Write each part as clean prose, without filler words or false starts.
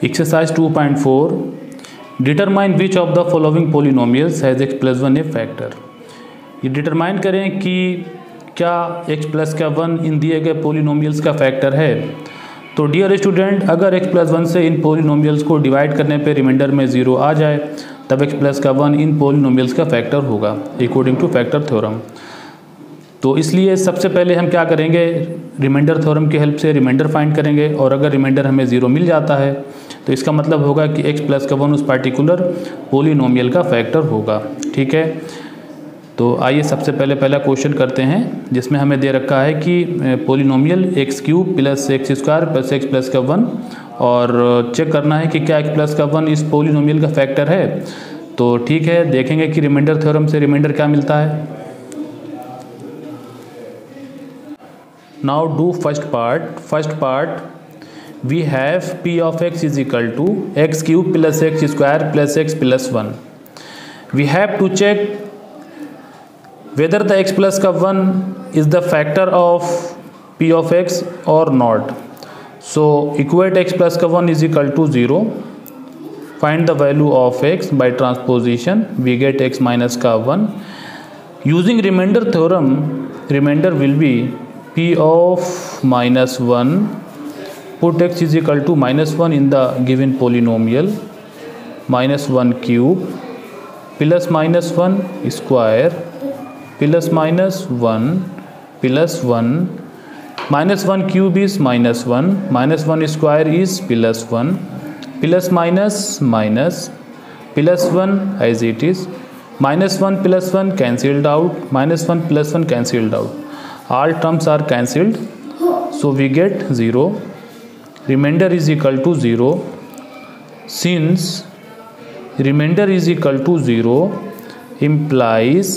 Exercise 2.4, determine which of the following polynomials has x plus one A factor. ये determine करें कि क्या x plus का one in दिए गए पोलिनोमियल्स का फैक्टर है। तो डियर स्टूडेंट, अगर x प्लस वन से इन पोलिनोमियल्स को डिवाइड करने पे रिमाइंडर में 0 आ जाए तब x प्लस का वन इन पोलिनोमियल्स का फैक्टर होगा अकॉर्डिंग टू फैक्टर थ्योरम। तो इसलिए सबसे पहले हम क्या करेंगे, रिमाइंडर थ्योरम की हेल्प से रिमाइंडर फाइंड करेंगे और अगर रिमाइंडर हमें 0 मिल जाता है तो इसका मतलब होगा कि x प्लस का वन उस पार्टिकुलर पोलिनोमियल का फैक्टर होगा। ठीक है, तो आइए सबसे पहले पहला क्वेश्चन करते हैं जिसमें हमें दे रखा है कि polynomial x cube plus x square plus x plus का वन, और चेक करना है कि क्या एक्स प्लस का वन इस पोलिनोमियल का फैक्टर है। तो ठीक है, देखेंगे कि रिमाइंडर थ्योरम से रिमाइंडर क्या मिलता है। Now do first part we have p of x is equal to x cube plus x square plus x plus 1. We have to check whether the x plus का 1 is the factor of p of x or not. So equate x plus का 1 is equal to 0. Find the value of x by transposition. We get x minus का 1. Using remainder theorem, remainder will be p of minus 1, put x is equal to minus 1 in the given polynomial, minus 1 cube plus minus 1 square plus minus 1 plus 1, minus 1 cube is minus 1, minus 1 square is plus 1, plus minus minus plus 1 as it is, minus 1 plus 1 cancelled out, minus 1 plus 1 cancelled out, all terms are cancelled, so we get 0. Remainder is equal to 0. Since remainder is equal to 0 implies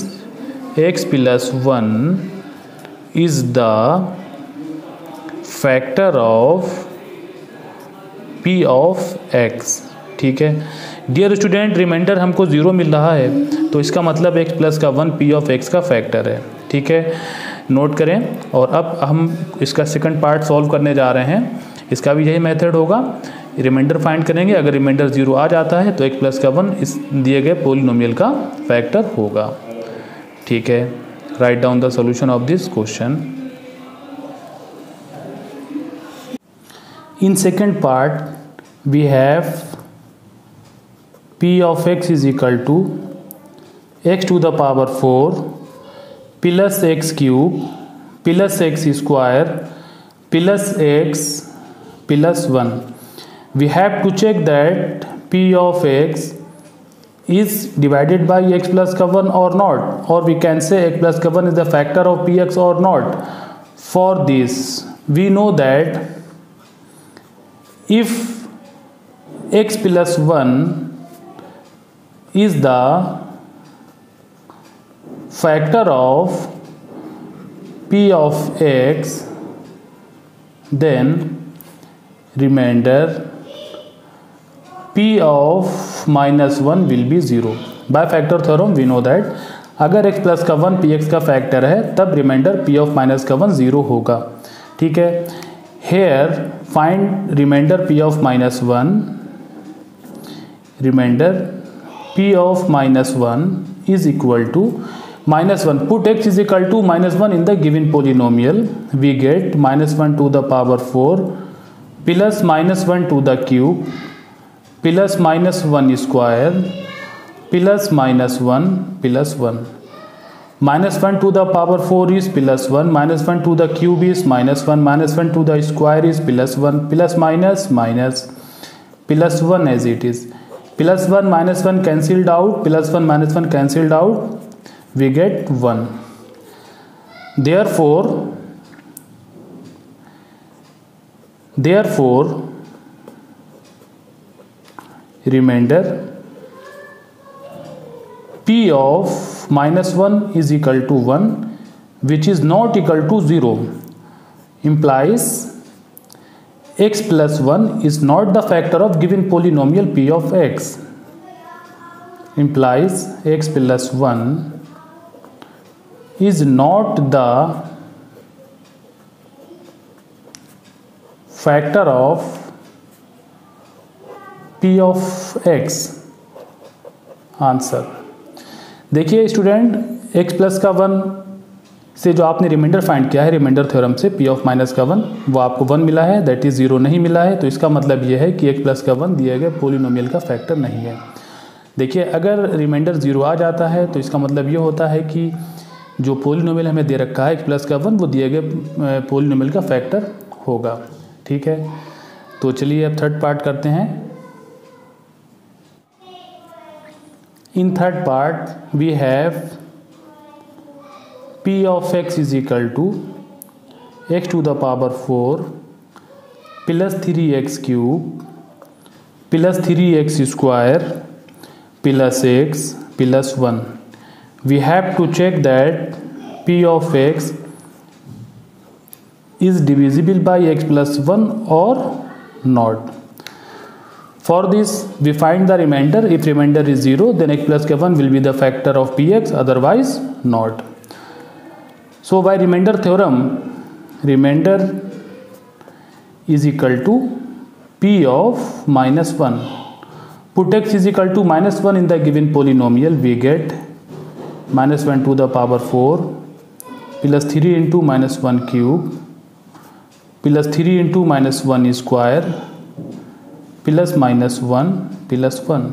x plus 1 is the factor of p of x. ठीक है dear student, reminder हमको 0 मिल रहा है तो इसका मतलब x plus का 1 p of x का फैक्टर है। ठीक है, नोट करें। और अब हम इसका सेकंड पार्ट सॉल्व करने जा रहे हैं। इसका भी यही मेथड होगा, रिमाइंडर फाइंड करेंगे, अगर रिमाइंडर 0 आ जाता है तो x प्लस का 1 इस दिए गए पोलिनोमियल का फैक्टर होगा। ठीक है, write down the solution of this question. In second part we have p of x is equal to x to the power 4 plus x cube plus x square plus x plus 1. We have to check that p of x is divided by x plus का 1 or not, or we can say x plus का 1 is the factor of px or not. For this we know that if x plus 1 is the factor of p of x, then remainder p of minus 1 will be 0. By factor theorem we know that अगर x plus का 1 px का factor है तब reminder p of minus का 1 0 होगा। ठीक है, here find remainder p of minus 1. Remainder p of minus 1 is equal to minus 1. Put x is equal to minus 1 in the given polynomial. We get minus 1 to the power 4 plus minus 1 to the cube plus minus 1 square plus minus 1 plus 1. Minus 1 to the power 4 is plus 1, minus 1 to the cube is minus 1, minus 1 to the square is plus 1, plus minus minus plus 1 as it is. Plus 1 minus 1 cancelled out, plus 1 minus 1 cancelled out, we get 1. Therefore remainder p of minus 1 is equal to 1, which is not equal to 0, implies x plus 1 is not the factor of given polynomial p of x, implies x plus 1 is not the factor of P of x. Answer देखिए student, x plus का 1 से जो आपने reminder find किया है remainder theorem से, P of minus का 1 वो आपको 1 मिला है, दैट इज़ 0 नहीं मिला है। तो इसका मतलब ये है कि एक्स प्लस का 1 दिए गए पोलिनोमियल का फैक्टर नहीं है। देखिए अगर रिमाइंडर 0 आ जाता है तो इसका मतलब ये होता है कि जो पोलिनोमियल हमें दे रखा है एक्स प्लस का 1 वो दिए गए पोलिनोमियल का फैक्टर होगा। ठीक है, तो चलिए अब थर्ड पार्ट करते हैं। In third part we have p of x is equal to x to the power 4 plus 3x cube plus 3x square plus x plus 1. We have to check that p of x is divisible by x plus 1 or not. For this we find the remainder. If remainder is 0 then x plus 1 will be the factor of px, otherwise not. So by remainder theorem, remainder is equal to p of minus 1. Put x is equal to minus 1 in the given polynomial, we get minus 1 to the power 4 plus 3 into minus 1 cube plus 3 into minus 1 square plus minus 1 plus 1.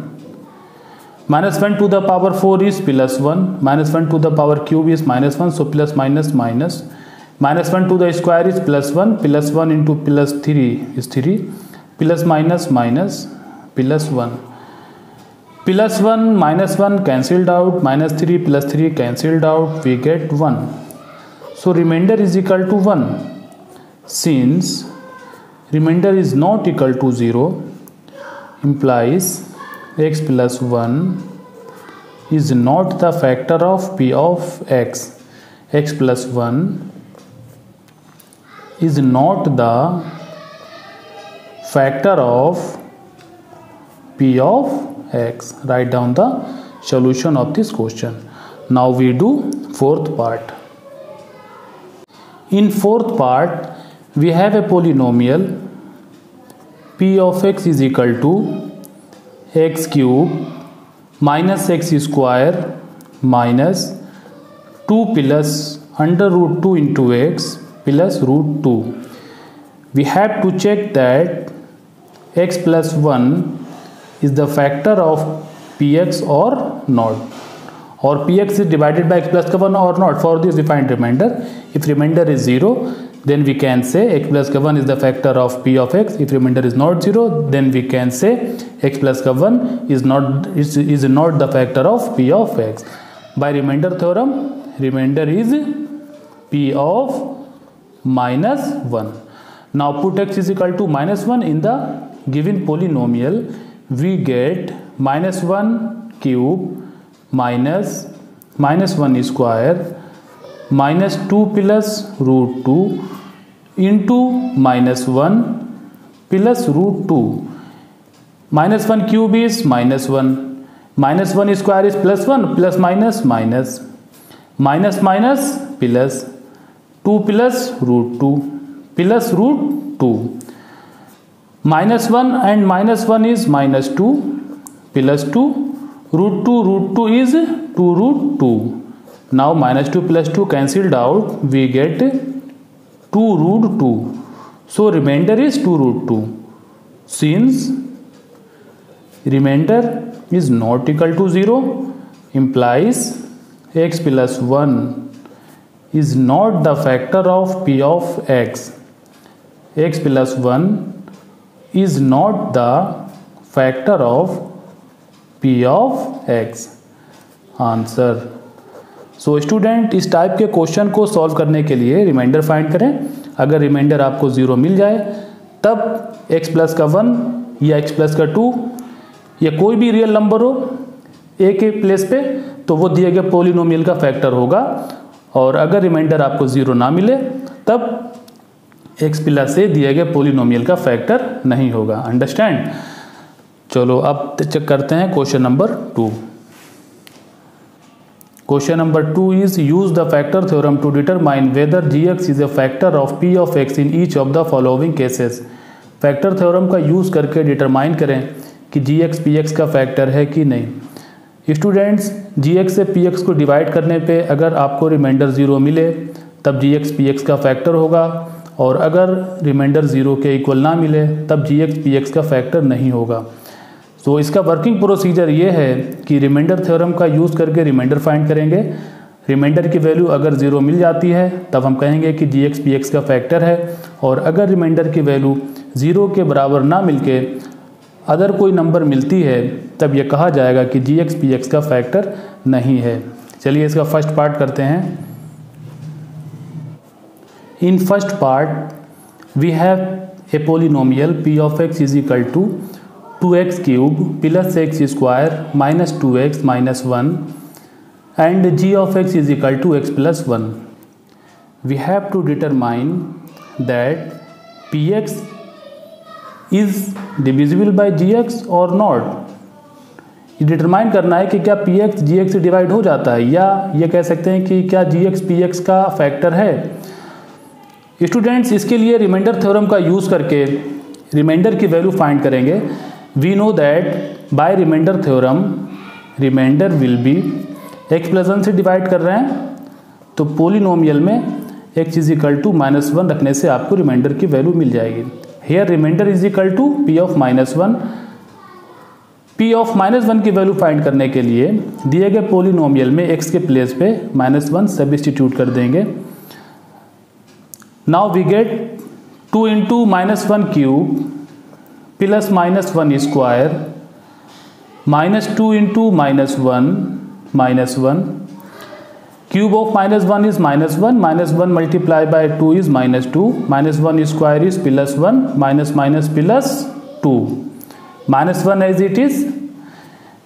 Minus 1 to the power 4 is plus 1, minus 1 to the power cube is minus 1, so plus minus minus. Minus 1 to the square is plus 1, plus 1 into plus 3 is 3, plus minus minus plus 1. Plus 1 minus 1 cancelled out, minus 3 plus 3 cancelled out, we get 1. So remainder is equal to 1. Since remainder is not equal to 0, implies x plus 1 is not the factor of p of x. X plus 1 is not the factor of p of x. Write down the solution of this question. Now we do fourth part. In fourth part we have a polynomial p of x is equal to x cube minus x square minus 2 plus under root 2 into x plus root 2. We have to check that x plus 1 is the factor of px or not, or px is divided by x plus 1 or not. For this we find remainder. If remainder is 0, then we can say x plus 1 is the factor of p of x. If remainder is not 0, then we can say x plus 1 is not the factor of p of x. By remainder theorem, remainder is p of minus 1. Now put x is equal to minus 1 in the given polynomial, we get minus 1 cube minus 1 square minus 2 plus root 2 into minus 1 plus root 2. Minus 1 cube is minus 1, minus 1 square is plus 1, plus minus minus, minus minus plus 2 plus root 2 plus root 2. Minus 1 and minus 1 is minus 2 plus 2, root 2 is 2 root 2. Now minus 2 plus 2 cancelled out, we get 2 root 2. So remainder is 2 root 2. Since remainder is not equal to 0, implies x plus 1 is not the factor of p of x. X plus 1 is not the factor of p of x. Answer. So student इस type के question को solve करने के लिए reminder find करें। अगर reminder आपको 0 मिल जाए तब x प्लस का 1 या x प्लस का 2 या कोई भी रियल नंबर हो a के प्लेस पे, तो वो दिए गए पोलिनोमियल का फैक्टर होगा। और अगर रिमाइंडर आपको 0 ना मिले तब x प्लस a दिए गए पोलिनोमियल का फैक्टर नहीं होगा। अंडरस्टैंड। चलो अब चेक करते हैं question number 2। Question number 2 is use the factor theorem to determine whether gx is a factor of p of x in each of the following cases. Factor theorem का use करके determine करें कि g x p x का factor है कि नहीं। Students, जी x से P x को डिवाइड करने पे अगर आपको रिमाइंडर 0 मिले तब जी एक्स पी एक्स का फैक्टर होगा, और अगर रिमाइंडर 0 के इक्वल ना मिले तब जी एक्स पी एक्स का फैक्टर नहीं होगा। तो इसका वर्किंग प्रोसीजर ये है कि रिमाइंडर थ्योरम का यूज़ करके रिमाइंडर फाइंड करेंगे। रिमाइंडर की वैल्यू अगर 0 मिल जाती है तब हम कहेंगे कि जी एक्स पी एक्स का फैक्टर है, और अगर रिमाइंडर की वैल्यू 0 के बराबर ना मिलके अदर कोई नंबर मिलती है तब यह कहा जाएगा कि जी एक्स पी एक्स का फैक्टर नहीं है। चलिए इसका फर्स्ट पार्ट करते हैं। In first part we have a polynomial p of x is equal to 2x cube plus x square minus 2x minus 1 and g of x is equal to x plus 1. We have to determine that px is divisible by gx or not. ये determine करना है कि क्या px gx से divide हो जाता है, या ये कह सकते हैं कि क्या gx px का फैक्टर है। स्टूडेंट्स, इसके लिए रिमाइंडर थ्योरम का यूज़ करके रिमाइंडर की वैल्यू फाइंड करेंगे। We know that by remainder theorem remainder will be x plus 1 से डिवाइड कर रहे हैं, तो पोलिनोमियल में x इज इक्वल टू -1 रखने से आपको रिमाइंडर की वैल्यू मिल जाएगी। Here remainder is equal to p of -1। p of -1 की वैल्यू फाइंड करने के लिए दिए गए पोलिनोमियल में x के प्लेस पे -1 सब्स्टिट्यूट कर देंगे। Now we get 2 into -1 cube plus -1 square -2 into -1 -1 cube of -1 is -1 multiply by 2 is -2 -1 square is +1 minus minus +2 -1 as it is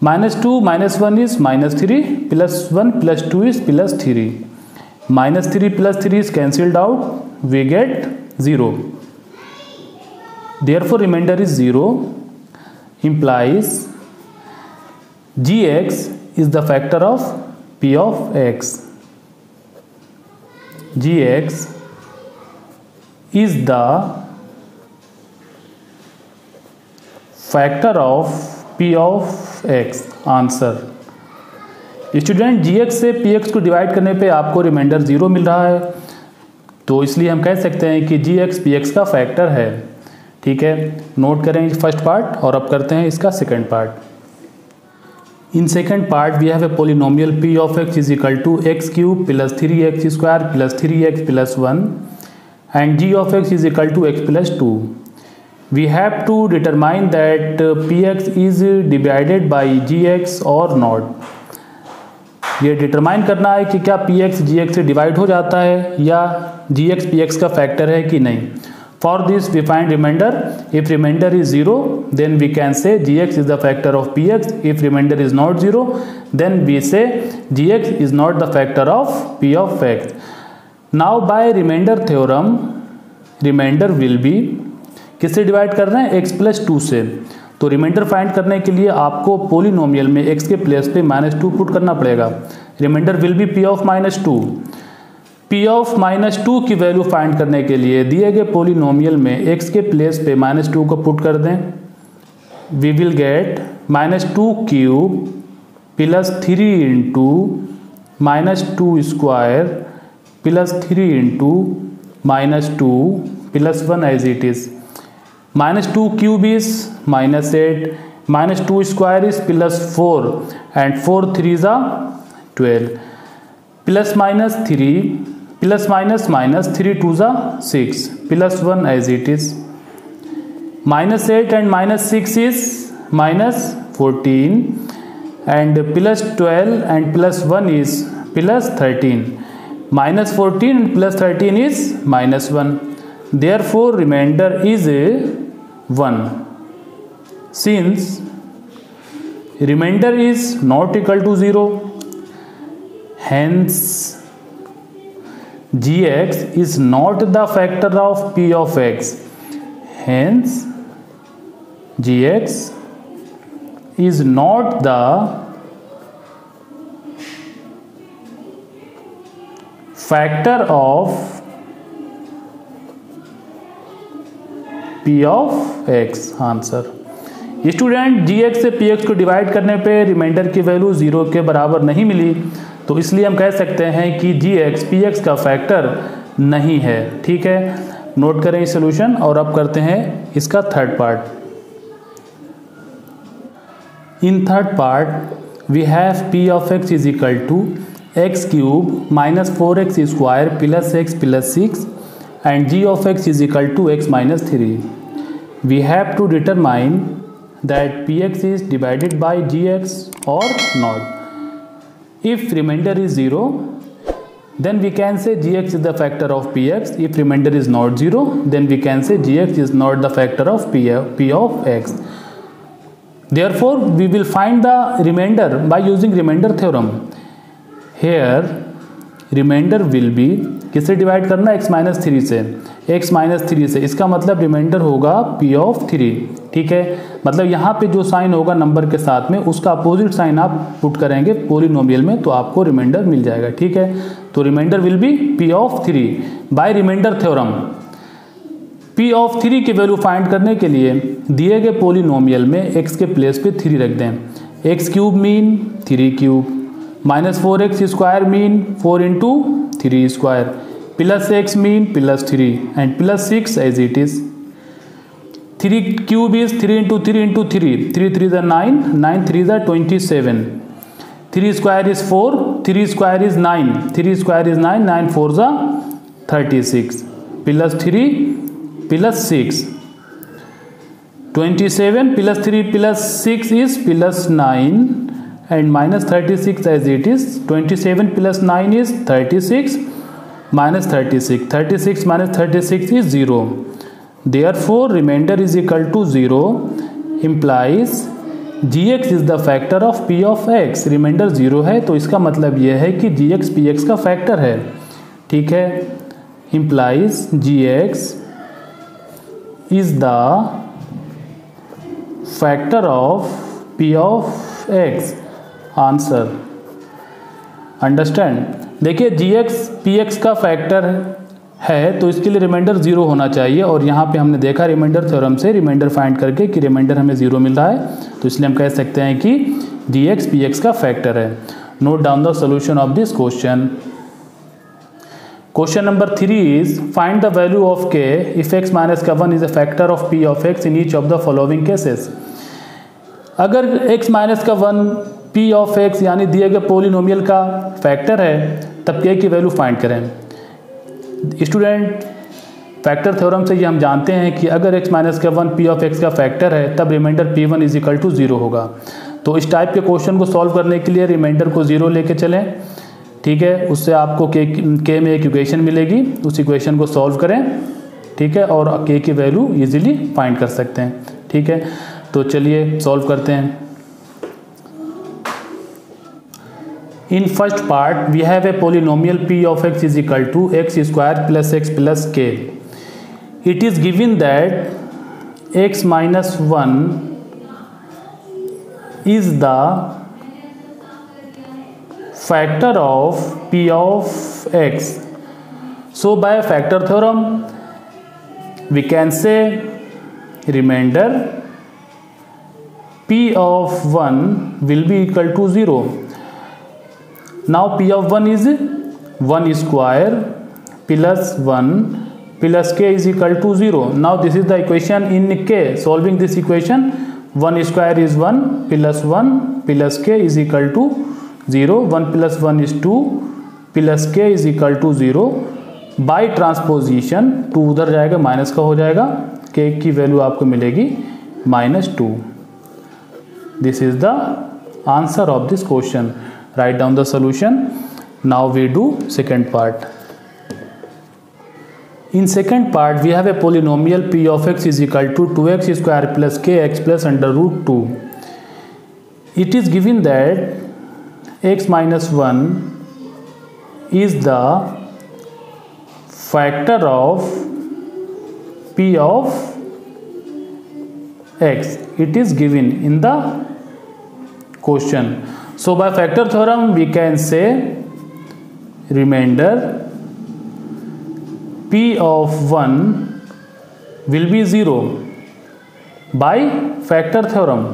-2 -1 is -3 +1 +2 is +3 -3 +3 is cancelled out, we get 0. Therefore remainder is 0, implies gx is the factor of p of x. gx is the factor of p of x. Answer. Student, gx से px को divide करने पे आपको reminder 0 मिल रहा है, तो इसलिए हम कह सकते हैं कि gx px का फैक्टर है। ठीक है, नोट करें फर्स्ट पार्ट और अब करते हैं इसका second part. In second part we have a polynomial p of x is equal to x cube plus 3x square plus 3x plus 1 and g of x is equal to x plus 2. We have to determine that px is divided by gx or not. ये determine करना है कि क्या px gx से divide हो जाता है या gx px का फैक्टर है कि नहीं। For this we find remainder. If remainder is 0, then we can say gx is the factor of px. If remainder is not 0, then we say gx is not the factor of p of x. Now by remainder theorem, remainder will be किससे divide कर रहे हैं, x plus 2 से। तो reminder find करने के लिए आपको पोलिनोमियल में x के प्लेस पे -2 पुट करना पड़ेगा। Remainder will be p of -2। p of -2 की वैल्यू फाइंड करने के लिए दिए गए पोलिनोमियल में x के प्लेस पे -2 को पुट कर दें। We will get -2 cube plus 3 into -2 square plus 3 into -2 plus 1 as it is. -2 cube is -8 -2 square is +4 and 4 3 is 12 plus -3 plus minus 3 2 6 plus 1 as it is। -8 and -6 is -14 and +12 and +1 is +13। -14 and +13 is -1, therefore remainder is 1। Since remainder is not equal to 0, hence gx is not the factor of p of x. Hence gx is not the factor of p of x. Answer. Student gx से px को divide करने पे reminder की value 0 के बराबर नहीं मिली, तो इसलिए हम कह सकते हैं कि gx px का फैक्टर नहीं है। ठीक है, नोट करें इस सोल्यूशन और अब करते हैं इसका third part. In third part we have p of x is equal to x cube minus 4x square plus x plus 6 and g of x is equal to x minus 3. We have to determine that px is divided by gx or not. If remainder is 0, then we can say gx is the factor of px. If remainder is not 0, then we can say gx is not the factor of p of x. Therefore, we will find the remainder by using remainder theorem. Here, remainder will be किससे divide करना, x minus 3 से, x minus 3 से, इसका मतलब reminder होगा p of 3। ठीक है, मतलब यहाँ पे जो साइन होगा नंबर के साथ में उसका अपोजिट साइन आप पुट करेंगे पोलिनोमियल में तो आपको रिमाइंडर मिल जाएगा। ठीक है, तो remainder will be p of 3 by remainder theorem. p of 3 की वैल्यू फाइंड करने के लिए दिए गए पोलिनोमियल में x के प्लेस पे 3 रख दें। X cube mean 3 cube minus 4x square mean 4 into 3 square plus x mean plus 3 and plus 6 as it is. 3 cube is 3 into 3 into 3, 3 3 ज़ा 9, 9 3 ज़ा 27, 3 square is 4, 3 square is 9, 3 square is 9, 9 4 ज़ा 36 plus 3 plus 6, 27 plus 3 plus 6 is plus 9 and minus 36 as it is। 27 plus 9 is 36 minus 36, 36 minus 36 is 0, therefore remainder is equal to 0 implies gx is the factor of p of x। Remainder 0 है तो इसका मतलब यह है कि gx px का factor है। ठीक है, implies gx is the factor of p of x। Answer understand. देखिए gx px का फैक्टर है तो इसके लिए रिमाइंडर 0 होना चाहिए और यहाँ पे हमने देखा रिमाइंडर थ्योरम से रिमाइंडर फाइंड करके कि रिमाइंडर हमें 0 मिल रहा है, तो इसलिए हम कह सकते हैं कि gx px का फैक्टर है। Note down the solution of this question. Question number 3 is find the value of k if x minus का 1 is a factor of p of x in each of the following cases. अगर x minus का 1 p of x यानी दिए गए polynomial का factor है तब k की वैल्यू फाइंड करें। स्टूडेंट, फैक्टर थ्योरम से ये हम जानते हैं कि अगर x माइनस का 1 p ऑफ x का फैक्टर है तब reminder p1 is equal to 0 होगा। तो इस टाइप के क्वेश्चन को सॉल्व करने के लिए रिमाइंडर को 0 लेके चलें। ठीक है, उससे आपको k में एक इक्वेशन मिलेगी, उस इक्वेशन को सॉल्व करें। ठीक है, और k की वैल्यू इजीली फाइंड कर सकते हैं। ठीक है, तो चलिए सॉल्व करते हैं। In first part, we have a polynomial p of x is equal to x square plus x plus k. It is given that x minus 1 is the factor of p of x. So by factor theorem, we can say remainder p of 1 will be equal to 0. Now p of 1 is 1 square plus 1 plus k is equal to 0. Now this is the equation in k. Solving this equation, 1 square is 1 plus 1 plus k is equal to 0. 1 plus 1 is 2 plus k is equal to 0. By transposition 2 उधर जाएगा, minus का हो जाएगा, k की value आपको मिलेगी -2. This is the answer of this question. Write down the solution. Now we do second part. In second part, we have a polynomial p of x is equal to 2x square plus kx plus under root 2. It is given that x minus 1 is the factor of p of x. It is given in the question. So by factor theorem we can say remainder p of 1 will be 0 by factor theorem.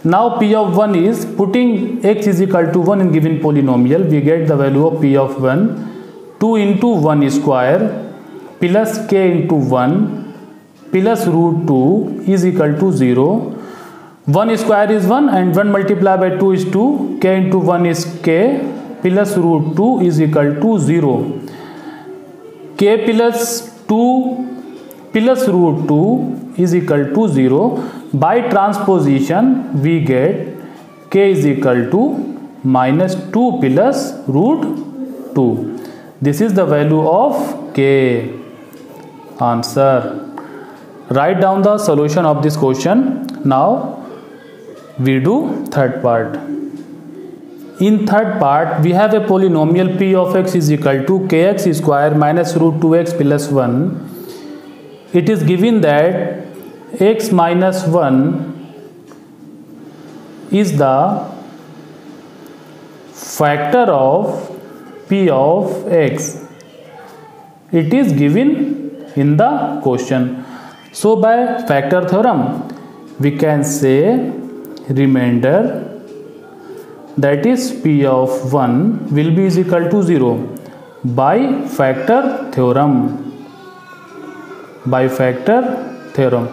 Now p of 1 is, putting x is equal to 1 in given polynomial, we get the value of p of 1 2 into 1 square plus k into 1 plus root 2 is equal to 0. 1 square is 1 and 1 multiplied by 2 is 2, k into 1 is k plus root 2 is equal to 0. k plus 2 plus root 2 is equal to 0. By transposition we get k is equal to minus 2 plus root 2. This is the value of k. Answer. Write down the solution of this question. Now we do third part. In third part we have a polynomial p of x is equal to kx square minus root 2x plus 1. It is given that x minus 1 is the factor of p of x. It is given in the question. So by factor theorem we can say remainder, that is p of 1 will be is equal to 0 by factor theorem. By factor theorem.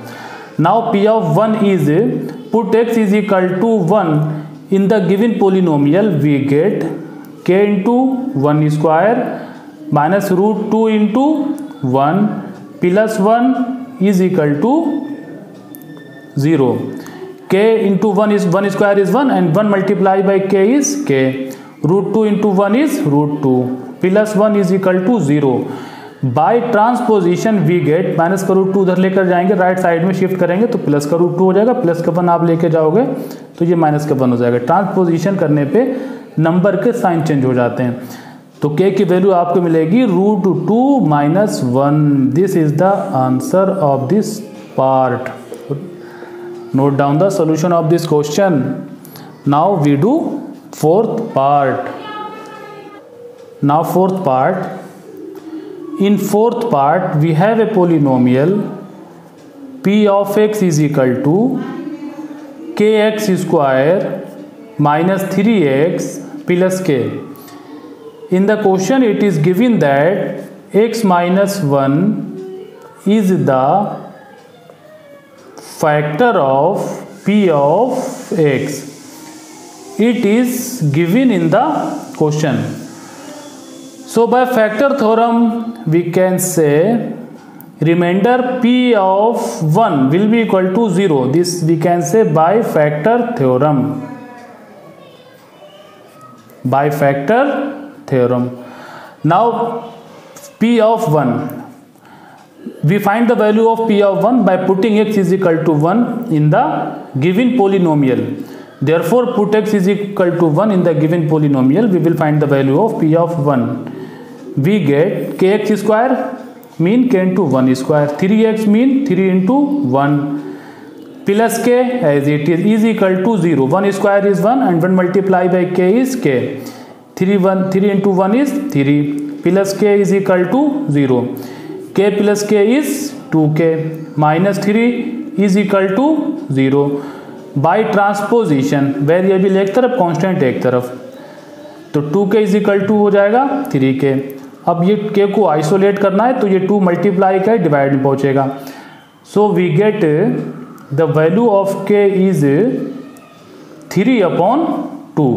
Now p of 1 is, put x is equal to 1 in the given polynomial, we get k into 1 square minus root 2 into 1 plus 1 is equal to 0. k into 1 is 1 square is 1 and 1 multiplied by k is k. Root 2 into 1 is root 2 plus 1 is equal to 0. By transposition we get, minus का root 2 उधर लेकर जाएंगे, right side में shift करेंगे तो plus का root 2 हो जाएगा, प्लस का 1 आप लेके जाओगे तो ये माइनस का 1 हो जाएगा. ट्रांसपोजिशन करने पे नंबर के साइन चेंज हो जाते हैं. तो k की वैल्यू आपको मिलेगी root 2 minus 1. This is the answer of this part. Note down the solution of this question. Now we do fourth part. Now fourth part. In fourth part we have a polynomial p of x is equal to kx square minus 3x plus k. In the question it is given that x minus 1 is the factor of p of x. It is given in the question. So by factor theorem we can say remainder p of 1 will be equal to 0. This we can say by factor theorem. By factor theorem. Now p of 1. We find the value of p of 1 by putting x is equal to 1 in the given polynomial. Therefore put x is equal to 1 in the given polynomial. We will find the value of p of 1. We get kx square mean k into 1 square, 3x mean 3 into 1 plus k as it is equal to 0. 1 square is 1 and 1 multiplied by k is k. 3 into 1 is 3 plus k is equal to 0. k plus k is 2k minus 3 is equal to 0. By transposition variable एक तरफ constant एक तरफ, तो 2k is equal to हो जाएगा 3k. अब ये k को आइसोलेट करना है तो ये 2 मल्टीप्लाई का डिवाइड में पहुंचेगा. So we get the value of k is 3/2.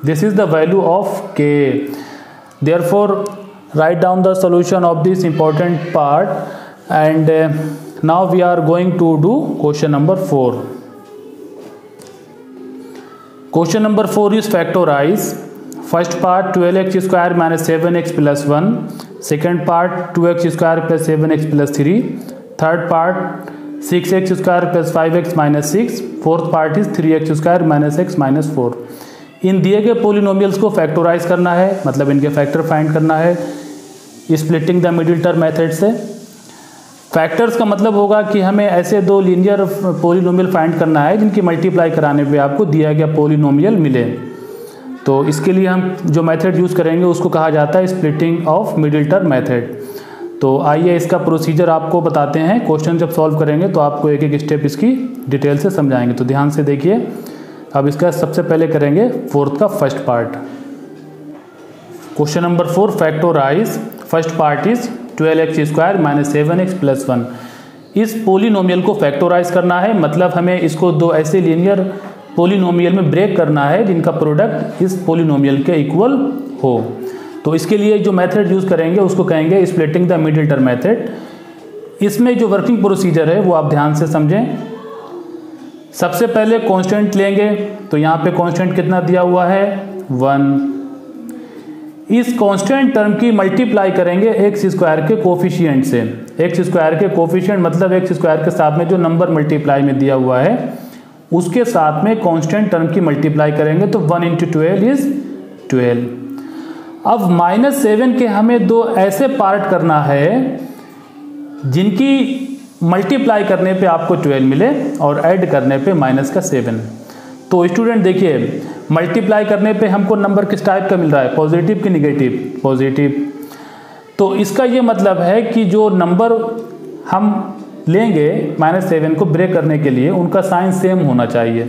This is the value of k. Therefore write down the solution of this important part and now we are going to do question number 4. Question number 4 is factorize. First part 12x square minus 7x plus 1. Second part 2x square plus 7x plus 3. Third part 6x square plus 5x minus 6. Fourth part is 3x square minus x minus 4. इन दिए गए polynomials को factorise करना है, मतलब इनके factor find करना है splitting the middle term method से. फैक्टर्स का मतलब होगा कि हमें ऐसे दो लीनियर पोलिनोमियल फाइंड करना है जिनकी मल्टीप्लाई कराने पे आपको दिया गया पोलिनोमियल मिले. तो इसके लिए हम जो मेथड यूज़ करेंगे उसको कहा जाता है splitting of middle term method. तो आइए इसका प्रोसीजर आपको बताते हैं। क्वेश्चन जब सॉल्व करेंगे तो आपको एक एक स्टेप इसकी डिटेल से समझाएंगे, तो ध्यान से देखिए। अब इसका सबसे पहले करेंगे फोर्थ का first part. Question number 4, factorise first part is 12x² - 7x + 1। इस पोलिनोमियल को फैक्टोराइज करना है, मतलब हमें इसको दो ऐसे लीनियर पोलिनोमियल में ब्रेक करना है जिनका प्रोडक्ट इस पोलिनोमियल के इक्वल हो। तो इसके लिए जो मेथड यूज़ करेंगे उसको कहेंगे splitting the middle term method. इसमें जो वर्किंग प्रोसीजर है वो आप ध्यान से समझें। सबसे पहले कांस्टेंट लेंगे, तो यहाँ पे कांस्टेंट कितना दिया हुआ है 1। इस कांस्टेंट टर्म की मल्टीप्लाई करेंगे x² के कोफिशिएंट से। x² के कोफिशिएंट मतलब x² के साथ में जो नंबर मल्टीप्लाई में दिया हुआ है उसके साथ में कांस्टेंट टर्म की मल्टीप्लाई करेंगे, तो 1 × 12 इज 12। अब -7 के हमें दो ऐसे पार्ट करना है जिनकी मल्टीप्लाई करने पे आपको 12 मिले और ऐड करने पे -7। तो स्टूडेंट देखिए, मल्टीप्लाई करने पे हमको नंबर किस टाइप का मिल रहा है, पॉजिटिव कि निगेटिव, पॉजिटिव। तो इसका ये मतलब है कि जो नंबर हम लेंगे -7 को ब्रेक करने के लिए उनका साइन सेम होना चाहिए,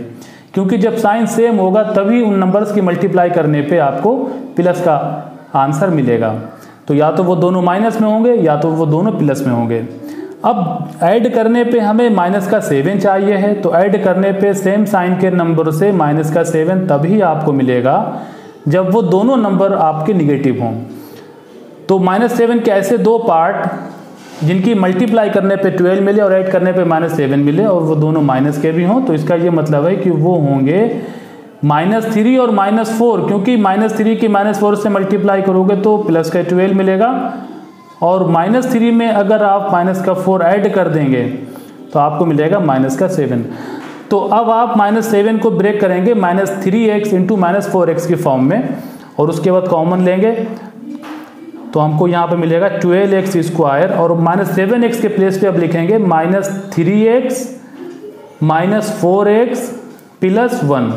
क्योंकि जब साइन सेम होगा तभी उन नंबर्स की मल्टीप्लाई करने पे आपको प्लस का आंसर मिलेगा। तो या तो वो दोनों माइनस में होंगे या तो वो दोनों प्लस में होंगे। अब ऐड करने पे हमें -7 चाहिए है, तो ऐड करने पे सेम साइन के नंबर से -7 तभी आपको मिलेगा जब वो दोनों नंबर आपके निगेटिव हों। तो -7 के ऐसे दो पार्ट जिनकी मल्टीप्लाई करने पे 12 मिले और ऐड करने पे -7 मिले और वो दोनों माइनस के भी हों, तो इसका ये मतलब है कि वो होंगे -3 और -4, क्योंकि -3 की -4 से मल्टीप्लाई करोगे तो प्लस का 12 मिलेगा और -3 में अगर आप -4 ऐड कर देंगे तो आपको मिलेगा -7। तो अब आप -7 को ब्रेक करेंगे -3x × -4x की फॉर्म में और उसके बाद कॉमन लेंगे, तो हमको यहाँ पे मिलेगा 12x² और -7x के प्लेस पे अब लिखेंगे -3x - 4x + 1।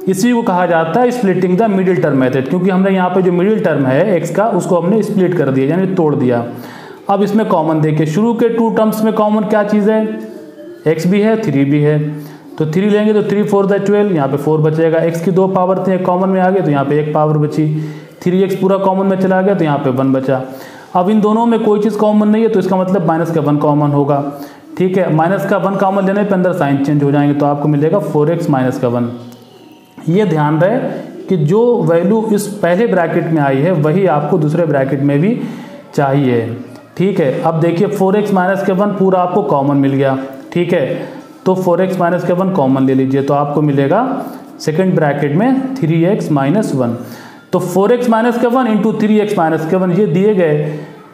इसी को कहा जाता है splitting the middle term method, क्योंकि हमने यहाँ पे जो मिडिल टर्म है x का उसको हमने स्प्लिट कर दिया यानी तोड़ दिया। अब इसमें कॉमन देखिए, शुरू के 2 टर्म्स में कॉमन क्या चीज़ है, x भी है 3 भी है, तो 3 लेंगे तो 3 × 4 = 12, यहाँ पे 4 बचेगा। x की 2 पावर थी, कॉमन में आ गए तो यहाँ पे 1 पावर बची। 3x पूरा कॉमन में चला गया तो यहाँ पे 1 बचा। अब इन दोनों में कोई चीज़ कॉमन नहीं है तो इसका मतलब -1 कॉमन होगा। ठीक है, -1 कॉमन लेने पर अंदर साइन चेंज हो जाएंगे, तो आपको मिलेगा 4x - 1। ये ध्यान रहे कि जो वैल्यू इस पहले ब्रैकेट में आई है वही आपको दूसरे ब्रैकेट में भी चाहिए। ठीक है, अब देखिए 4x - 1 पूरा आपको कॉमन मिल गया। ठीक है, तो 4x - 1 कॉमन ले लीजिए तो आपको मिलेगा सेकंड ब्रैकेट में 3x - 1। तो 4x - 1 × 3x - 1 ये दिए गए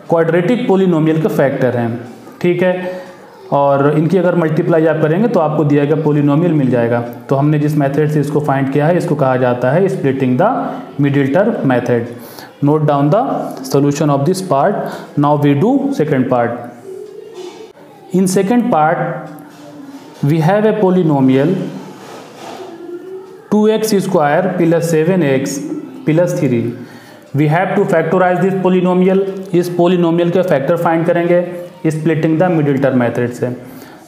क्वाड्रेटिक पोलिनोमियल के फैक्टर हैं। ठीक है, और इनकी अगर मल्टीप्लाई आप करेंगे तो आपको दिया गया पोलिनोमियल मिल जाएगा। तो हमने जिस मेथड से इसको फाइंड किया है इसको कहा जाता है splitting the middle term method. Note down the solution of this part. Now we do second part. In second part we have a polynomial 2x² + 7x + 3। We have to factorise this polynomial. इस polynomial के factor find करेंगे splitting the middle term method से।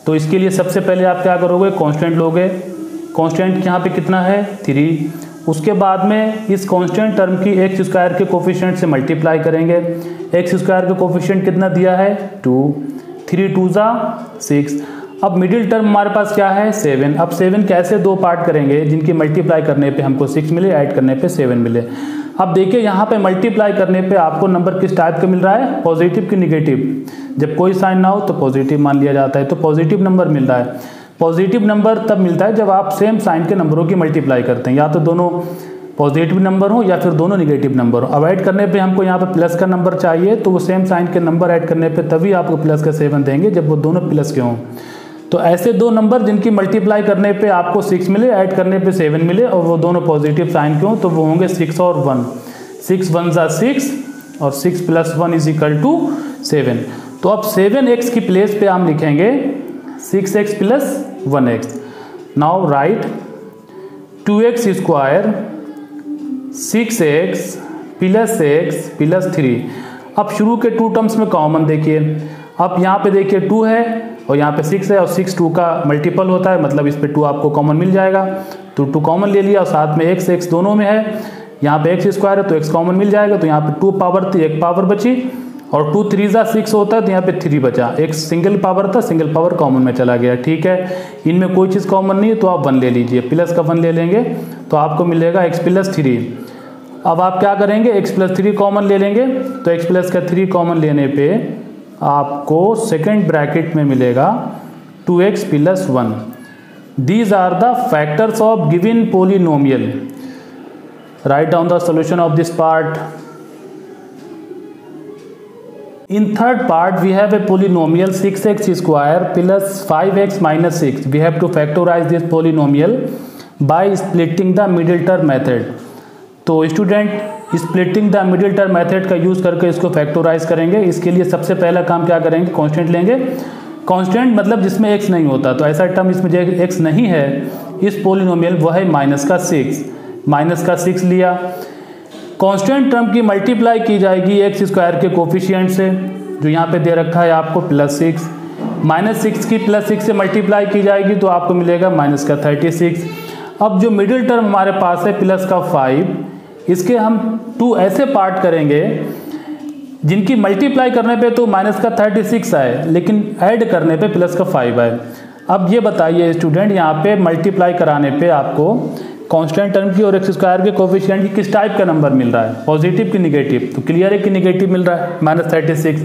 तो इसके लिए सबसे पहले आप क्या करोगे, कांस्टेंट लोगे। कांस्टेंट यहाँ पे कितना है 3। उसके बाद में इस कांस्टेंट टर्म की x² के कोफिशिएंट से मल्टीप्लाई करेंगे। x² के कोफिशिएंट कितना दिया है 2, 3 × 2 = 6। अब मिडिल टर्म हमारे पास क्या है 7। अब 7 कैसे दो पार्ट करेंगे जिनकी मल्टीप्लाई करने पे हमको 6 मिले, ऐड करने पे 7 मिले। अब देखिए यहाँ पे मल्टीप्लाई करने पे आपको नंबर किस टाइप का मिल रहा है, पॉजिटिव कि निगेटिव। जब कोई साइन ना हो तो पॉजिटिव मान लिया जाता है, तो पॉजिटिव नंबर मिल रहा है। पॉजिटिव नंबर तब मिलता है जब आप सेम साइन के नंबरों की मल्टीप्लाई करते हैं, या तो दोनों पॉजिटिव नंबर हो या फिर दोनों निगेटिव नंबर हो। अब ऐड करने पे हमको यहाँ पे प्लस का नंबर चाहिए, तो वो सेम साइन के नंबर ऐड करने पे तभी आपको प्लस का 7 देंगे जब वो दोनों प्लस के हों। तो ऐसे दो नंबर जिनकी मल्टीप्लाई करने पे आपको 6 मिले, ऐड करने पे 7 मिले और वो दोनों पॉजिटिव साइन के हों, तो वो होंगे 6 और 1। 6 × 1 = 6 और 6 + 1 = 7। तो अब 7x की प्लेस पे हम लिखेंगे 6x + 1x। Now right 2x² 6x + x + 3। अब शुरू के 2 टर्म्स में कॉमन देखिए, अब यहाँ पे देखिए 2 है और यहाँ पे 6 है और 6 2 का मल्टीपल होता है, मतलब इस पे 2 आपको कॉमन मिल जाएगा। तो 2 कॉमन ले लिया और साथ में x दोनों में है, यहाँ पे x स्क्वायर है तो x कॉमन मिल जाएगा। तो यहाँ पे 2 पावर थी, 1 पावर बची और 2 3 6 होता है तो यहाँ पे 3 बचा, एक सिंगल पावर था, सिंगल पावर कॉमन में चला गया। ठीक है, इनमें कोई चीज़ कॉमन नहीं है तो आप 1 ले लीजिए, प्लस का 1 ले लेंगे तो आपको मिलेगा x + 3। अब आप क्या करेंगे, x + 3 कॉमन ले लेंगे तो x + 3 कॉमन लेने पे आपको सेकेंड ब्रैकेट में मिलेगा 2x + 1। These are the factors of given polynomial. Write down the solution of this part. In third part we have a polynomial 6x square plus 5x minus 6. We have to factorize this polynomial by splitting the middle term method. तो student splitting the middle term method का use करके इसको factorise करेंगे। इसके लिए सबसे पहला काम क्या करेंगे, कांस्टेंट लेंगे। कांस्टेंट मतलब जिसमें x नहीं होता, तो ऐसा टर्म इसमें जो x नहीं है इस पोलिनोमियल वो है -6। -6 लिया। कांस्टेंट टर्म की मल्टीप्लाई की जाएगी x स्क्वायर के कोफिशिएंट से जो यहाँ पे दे रखा है आपको +6। -6 की +6 से मल्टीप्लाई की जाएगी तो आपको मिलेगा -36। अब जो मिडिल टर्म हमारे पास है +5, इसके हम 2 ऐसे पार्ट करेंगे जिनकी मल्टीप्लाई करने पे तो -36 आए लेकिन ऐड करने पे +5 आए। अब ये बताइए स्टूडेंट, यहाँ पे मल्टीप्लाई कराने पे आपको कांस्टेंट टर्म की और x स्क्वायर के कोफिशिएंट की किस टाइप का नंबर मिल रहा है, पॉजिटिव की निगेटिव? तो क्लियर है कि निगेटिव मिल रहा है, -36।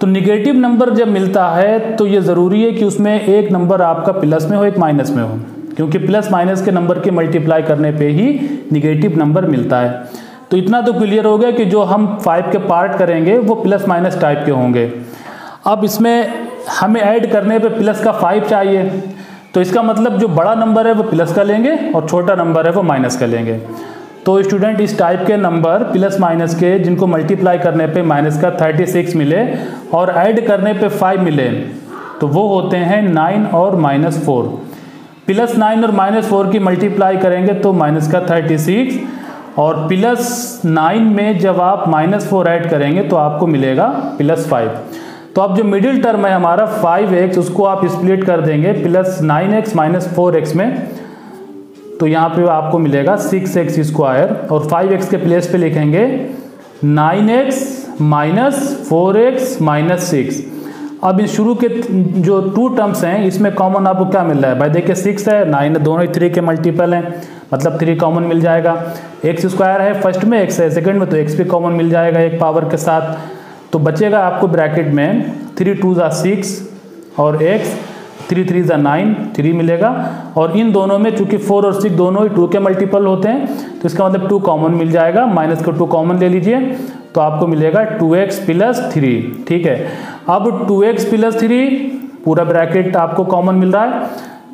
तो निगेटिव नंबर जब मिलता है तो ये ज़रूरी है कि उसमें एक नंबर आपका प्लस में हो, एक माइनस में हो, क्योंकि प्लस माइनस के नंबर के मल्टीप्लाई करने पे ही निगेटिव नंबर मिलता है। तो इतना तो क्लियर हो गया कि जो हम 5 के पार्ट करेंगे वो प्लस माइनस टाइप के होंगे। अब इसमें हमें ऐड करने पे प्लस का 5 चाहिए, तो इसका मतलब जो बड़ा नंबर है वो प्लस का लेंगे और छोटा नंबर है वो माइनस का लेंगे। तो स्टूडेंट इस टाइप के नंबर प्लस माइनस के जिनको मल्टीप्लाई करने पे -36 मिले और ऐड करने पे 5 मिले तो वो होते हैं 9 और -4। +9 और -4 की मल्टीप्लाई करेंगे तो -36 और +9 में जब आप -4 ऐड करेंगे तो आपको मिलेगा +5। तो अब जो मिडिल टर्म है हमारा 5x उसको आप स्प्लिट कर देंगे +9x -4x में, तो यहाँ पे आपको मिलेगा 6x स्क्वायर और 5x के प्लेस पे लिखेंगे 9x -4x -6। अब इस शुरू के जो 2 टर्म्स हैं इसमें कॉमन आपको क्या मिल रहा है भाई, देखिए 6 है 9 है, दोनों ही 3 के मल्टीपल हैं, मतलब 3 कॉमन मिल जाएगा। x स्क्वायर है फर्स्ट में, x है सेकंड में, तो x भी कॉमन मिल जाएगा एक पावर के साथ। तो बचेगा आपको ब्रैकेट में 3 2 6 और x 3 3 9 3 मिलेगा। और इन दोनों में चूंकि 4 और 6 दोनों ही 2 के मल्टीपल होते हैं तो इसका मतलब 2 कॉमन मिल जाएगा, माइनस का 2 कॉमन ले लीजिए तो आपको मिलेगा 2x + 3। ठीक है, अब 2x + 3 पूरा ब्रैकेट आपको कॉमन मिल रहा है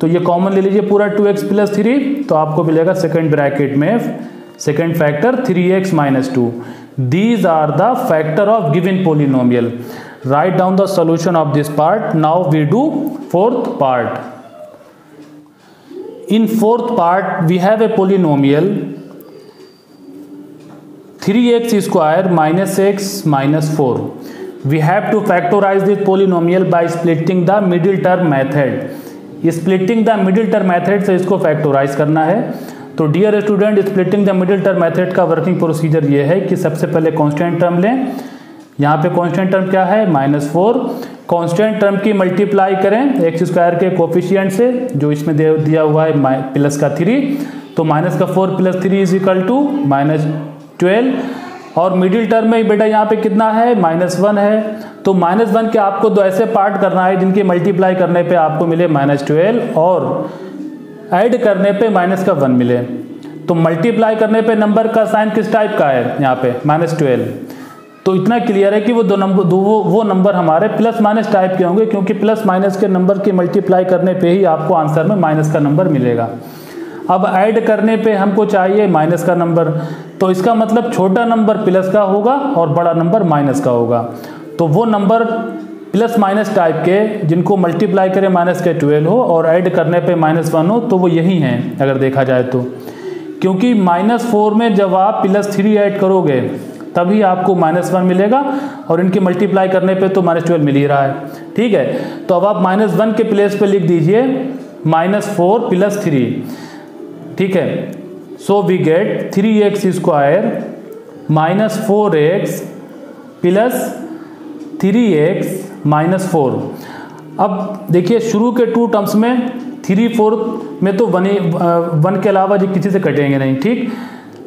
तो ये कॉमन ले लीजिए पूरा 2x + 3 तो आपको मिलेगा सेकेंड ब्रैकेट में second factor 3x - 2। These are the factor of given polynomial. Write down the solution of this part. Now we do fourth part. In fourth part we have a polynomial 3x square -x -4. We have to factorize this polynomial by splitting the middle term method. Splitting the middle term method से इसको factorize करना है। तो dear student, splitting the middle term method का working procedure ये है कि सबसे पहले कांस्टेंट टर्म लें। यहाँ पे कांस्टेंट टर्म क्या है -4। कांस्टेंट टर्म की मल्टीप्लाई करें x स्क्वायर के कोफिशिएंट से जो इसमें दिया हुआ है +3, तो -4 + 3 = -12। और मिडिल टर्म में बेटा यहाँ पे कितना है -1 है, तो -1 के आपको 2 ऐसे पार्ट करना है जिनकी मल्टीप्लाई करने पे आपको मिले -12 और ऐड करने पे -1 मिले। तो मल्टीप्लाई करने पे नंबर का साइन किस टाइप का है यहाँ पे -12। तो इतना क्लियर है कि वो वो नंबर हमारे प्लस माइनस टाइप के होंगे, क्योंकि प्लस माइनस के नंबर की मल्टीप्लाई करने पे ही आपको आंसर में माइनस का नंबर मिलेगा। अब ऐड करने पे हमको चाहिए माइनस का नंबर, तो इसका मतलब छोटा नंबर प्लस का होगा और बड़ा नंबर माइनस का होगा। तो वो नंबर प्लस माइनस टाइप के जिनको मल्टीप्लाई करें -12 हो और ऐड करने पे -1 हो, तो वो यही हैं अगर देखा जाए तो। क्योंकि -4 में जब आप +3 ऐड करोगे तभी आपको -1 मिलेगा, और इनकी मल्टीप्लाई करने पे तो -12 मिल ही रहा है। ठीक है, तो अब आप -1 के प्लेस पे लिख दीजिए -4 + 3। ठीक है, सो we gate 3x² -4x + 3x - 4। अब देखिए शुरू के 2 टर्म्स में 3, 4 में तो 1 के अलावा जो किसी से कटेंगे नहीं। ठीक,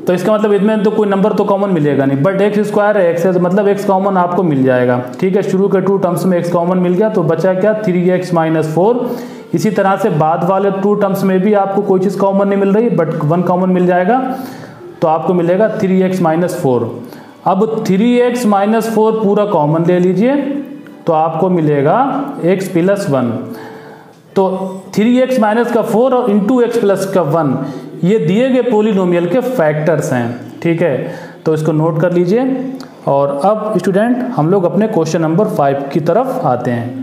तो इसका मतलब इसमें तो कोई नंबर तो कॉमन मिलेगा नहीं, बट x² है, x है, तो मतलब x कॉमन आपको मिल जाएगा। ठीक है, शुरू के 2 टर्म्स में x कॉमन मिल गया, तो बचा क्या 3x - 4। इसी तरह से बाद वाले 2 टर्म्स में भी आपको कोई चीज़ कॉमन नहीं मिल रही, बट 1 कॉमन मिल जाएगा, तो आपको मिलेगा 3x - 4। अब 3x - 4 पूरा कॉमन ले लीजिए, तो आपको मिलेगा x + 1। तो 3x - 4 और x + 1 ये दिए गए पोलिनोमियल के फैक्टर्स हैं। ठीक है, तो इसको नोट कर लीजिए। और अब स्टूडेंट हम लोग अपने क्वेश्चन नंबर 5 की तरफ आते हैं।